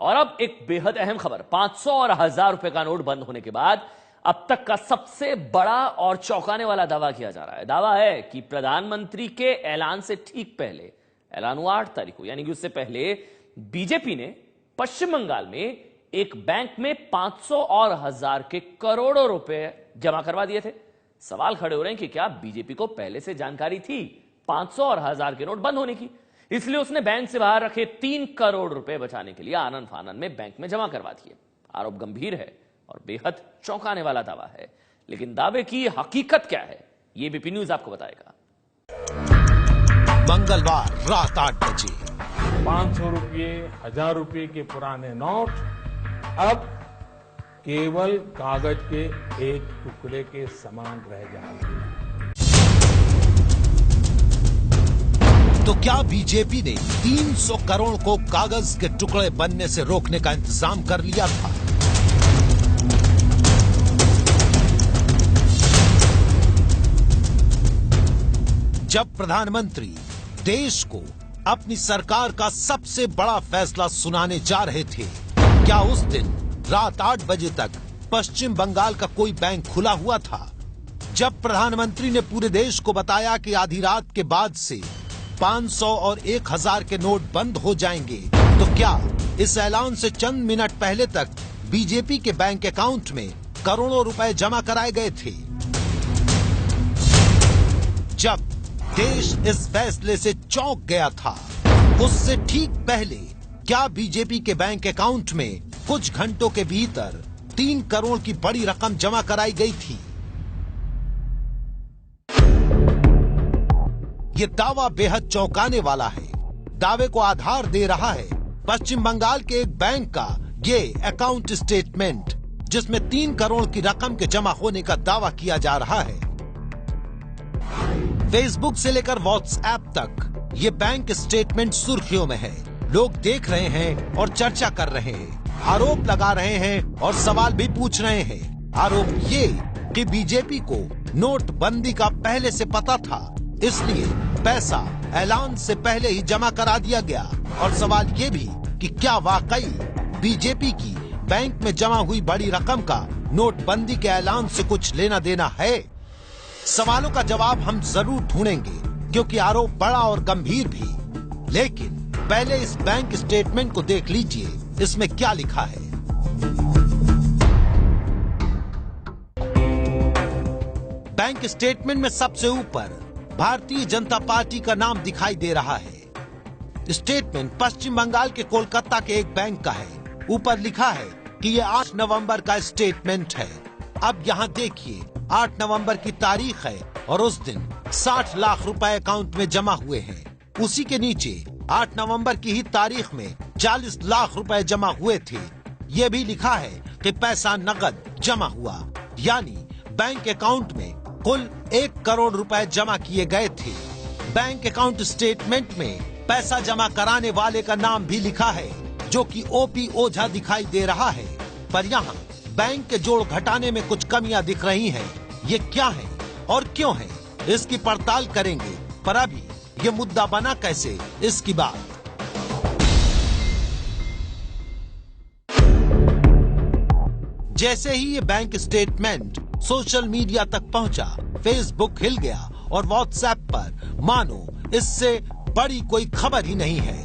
और अब एक बेहद अहम खबर, 500 और 1000 रुपए का नोट बंद होने के बाद अब तक का सबसे बड़ा और चौंकाने वाला दावा किया जा रहा है। दावा है कि प्रधानमंत्री के ऐलान से ठीक पहले, ऐलान हुआ 8 तारीख को, यानी कि उससे पहले बीजेपी ने पश्चिम बंगाल में एक बैंक में 500 और 1000 के करोड़ों रुपए जमा करवा दिए थे। सवाल खड़े हो रहे हैं कि क्या बीजेपी को पहले से जानकारी थी 500 और 1000 के नोट बंद होने की, इसलिए उसने बैंक से बाहर रखे 3 करोड़ रुपए बचाने के लिए आनन फानन में बैंक में जमा करवा दिए। आरोप गंभीर है और बेहद चौंकाने वाला दावा है, लेकिन दावे की हकीकत क्या है, ये बीपी न्यूज आपको बताएगा। मंगलवार रात 8 बजे 500 रुपये, 1000 रुपये के पुराने नोट अब केवल कागज के एक टुकड़े के समान रह जाएंगे। तो क्या बीजेपी ने 300 करोड़ को कागज के टुकड़े बनने से रोकने का इंतजाम कर लिया था? जब प्रधानमंत्री देश को अपनी सरकार का सबसे बड़ा फैसला सुनाने जा रहे थे, क्या उस दिन रात 8 बजे तक पश्चिम बंगाल का कोई बैंक खुला हुआ था? जब प्रधानमंत्री ने पूरे देश को बताया कि आधी रात के बाद से 500 और 1000 के नोट बंद हो जाएंगे, तो क्या इस ऐलान से चंद मिनट पहले तक बीजेपी के बैंक अकाउंट में करोड़ों रुपए जमा कराए गए थे? जब देश इस फैसले से चौंक गया था, उससे ठीक पहले क्या बीजेपी के बैंक अकाउंट में कुछ घंटों के भीतर 3 करोड़ की बड़ी रकम जमा कराई गई थी? ये दावा बेहद चौंकाने वाला है। दावे को आधार दे रहा है पश्चिम बंगाल के एक बैंक का ये अकाउंट स्टेटमेंट, जिसमें 3 करोड़ की रकम के जमा होने का दावा किया जा रहा है। फेसबुक से लेकर व्हाट्सएप तक ये बैंक स्टेटमेंट सुर्खियों में है। लोग देख रहे हैं और चर्चा कर रहे हैं, आरोप लगा रहे हैं और सवाल भी पूछ रहे हैं। आरोप ये कि बीजेपी को नोटबंदी का पहले से पता था, इसलिए पैसा ऐलान से पहले ही जमा करा दिया गया। और सवाल ये भी कि क्या वाकई बीजेपी की बैंक में जमा हुई बड़ी रकम का नोटबंदी के ऐलान से कुछ लेना देना है? सवालों का जवाब हम जरूर ढूंढेंगे, क्योंकि आरोप बड़ा और गंभीर भी। लेकिन पहले इस बैंक स्टेटमेंट को देख लीजिए, इसमें क्या लिखा है। बैंक स्टेटमेंट में सबसे ऊपर भारतीय जनता पार्टी का नाम दिखाई दे रहा है। स्टेटमेंट पश्चिम बंगाल के कोलकाता के एक बैंक का है। ऊपर लिखा है कि ये 8 नवंबर का स्टेटमेंट है। अब यहाँ देखिए, 8 नवंबर की तारीख है और उस दिन 60 लाख रुपए अकाउंट में जमा हुए हैं। उसी के नीचे 8 नवंबर की ही तारीख में 40 लाख रुपए जमा हुए थे। ये भी लिखा है कि पैसा नकद जमा हुआ, यानी बैंक अकाउंट में कुल 1 करोड़ रुपए जमा किए गए थे। बैंक अकाउंट स्टेटमेंट में पैसा जमा कराने वाले का नाम भी लिखा है, जो कि ओपी ओझा दिखाई दे रहा है। पर यहाँ बैंक के जोड़ घटाने में कुछ कमियां दिख रही हैं। ये क्या है और क्यों है, इसकी पड़ताल करेंगे। पर अभी ये मुद्दा बना कैसे, इसकी बात। जैसे ही ये बैंक स्टेटमेंट सोशल मीडिया तक पहुंचा, फेसबुक हिल गया और व्हाट्सएप पर मानो इससे बड़ी कोई खबर ही नहीं है।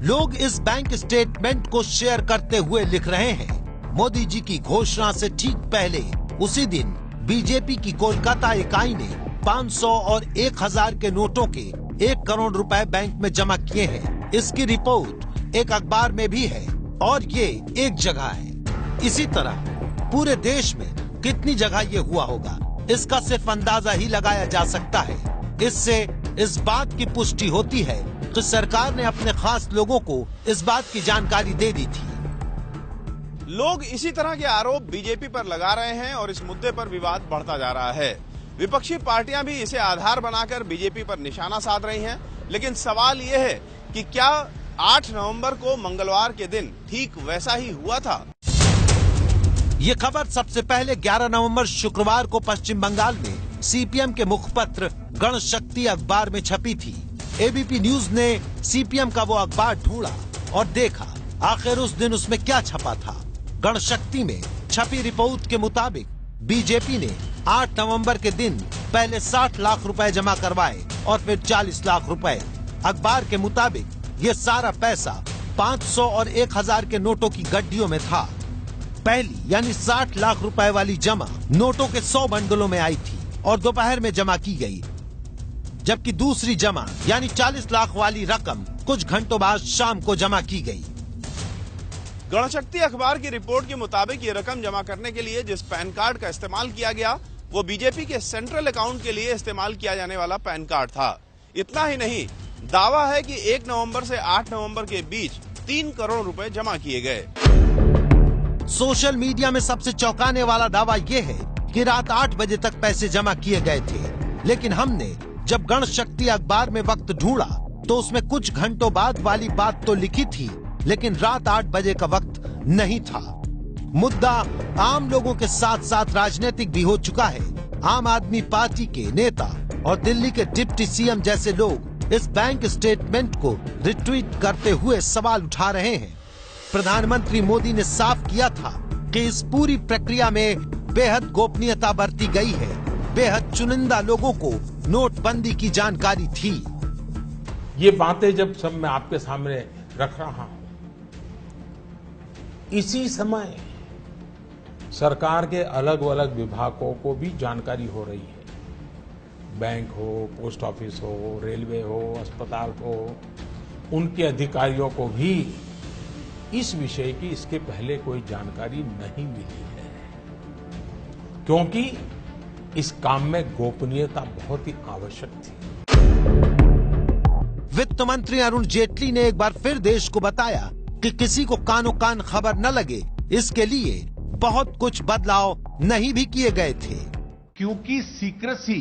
लोग इस बैंक स्टेटमेंट को शेयर करते हुए लिख रहे हैं, मोदी जी की घोषणा से ठीक पहले उसी दिन बीजेपी की कोलकाता इकाई ने 500 और 1000 के नोटों के 1 करोड़ रुपए बैंक में जमा किए हैं। इसकी रिपोर्ट एक अखबार में भी है और ये एक जगह है। इसी तरह पूरे देश में कितनी जगह ये हुआ होगा, इसका सिर्फ अंदाजा ही लगाया जा सकता है। इससे इस बात की पुष्टि होती है कि सरकार ने अपने खास लोगों को इस बात की जानकारी दे दी थी। लोग इसी तरह के आरोप बीजेपी पर लगा रहे हैं और इस मुद्दे पर विवाद बढ़ता जा रहा है। विपक्षी पार्टियां भी इसे आधार बनाकर बीजेपी पर निशाना साध रही हैं। लेकिन सवाल यह है कि क्या 8 नवंबर को मंगलवार के दिन ठीक वैसा ही हुआ था? ये खबर सबसे पहले 11 नवंबर शुक्रवार को पश्चिम बंगाल में सीपीएम के मुखपत्र गण शक्ति अखबार में छपी थी। एबीपी न्यूज ने सीपीएम का वो अखबार ढूंढा और देखा आखिर उस दिन उसमें क्या छपा था? गणशक्ति में छपी रिपोर्ट के मुताबिक बीजेपी ने 8 नवंबर के दिन पहले 60 लाख रुपए जमा करवाए और फिर 40 लाख रुपए। अखबार के मुताबिक ये सारा पैसा 500 और 1000 के नोटों की गड्डियों में था। पहली यानी 60 लाख रुपए वाली जमा नोटों के 100 बंडलों में आई थी और दोपहर में जमा की गई, जबकि दूसरी जमा यानी 40 लाख वाली रकम कुछ घंटों बाद शाम को जमा की गई। गणशक्ति अखबार की रिपोर्ट के मुताबिक ये रकम जमा करने के लिए जिस पैन कार्ड का इस्तेमाल किया गया वो बीजेपी के सेंट्रल अकाउंट के लिए इस्तेमाल किया जाने वाला पैन कार्ड था। इतना ही नहीं, दावा है कि 1 नवंबर से 8 नवंबर के बीच 3 करोड़ रुपए जमा किए गए। सोशल मीडिया में सबसे चौंकाने वाला दावा यह है कि रात 8 बजे तक पैसे जमा किए गए थे, लेकिन हमने जब गणशक्ति अखबार में वक्त ढूंढा तो उसमें कुछ घंटों बाद वाली बात तो लिखी थी, लेकिन रात 8 बजे का वक्त नहीं था। मुद्दा आम लोगों के साथ साथ राजनीतिक भी हो चुका है। आम आदमी पार्टी के नेता और दिल्ली के डिप्टी सीएम जैसे लोग इस बैंक स्टेटमेंट को रिट्वीट करते हुए सवाल उठा रहे हैं। प्रधानमंत्री मोदी ने साफ किया था कि इस पूरी प्रक्रिया में बेहद गोपनीयता बरती गई है। बेहद चुनिंदा लोगों को नोटबंदी की जानकारी थी। ये बातें जब सब मैं आपके सामने रख रहा हूं, इसी समय सरकार के अलग अलग विभागों को भी जानकारी हो रही है। बैंक हो, पोस्ट ऑफिस हो, रेलवे हो, अस्पताल हो, उनके अधिकारियों को भी इस विषय की इसके पहले कोई जानकारी नहीं मिली है, क्योंकि इस काम में गोपनीयता बहुत ही आवश्यक थी। वित्त मंत्री अरुण जेटली ने एक बार फिर देश को बताया कि किसी को कानो कान खबर न लगे, इसके लिए बहुत कुछ बदलाव नहीं भी किए गए थे। क्योंकि सीक्रेसी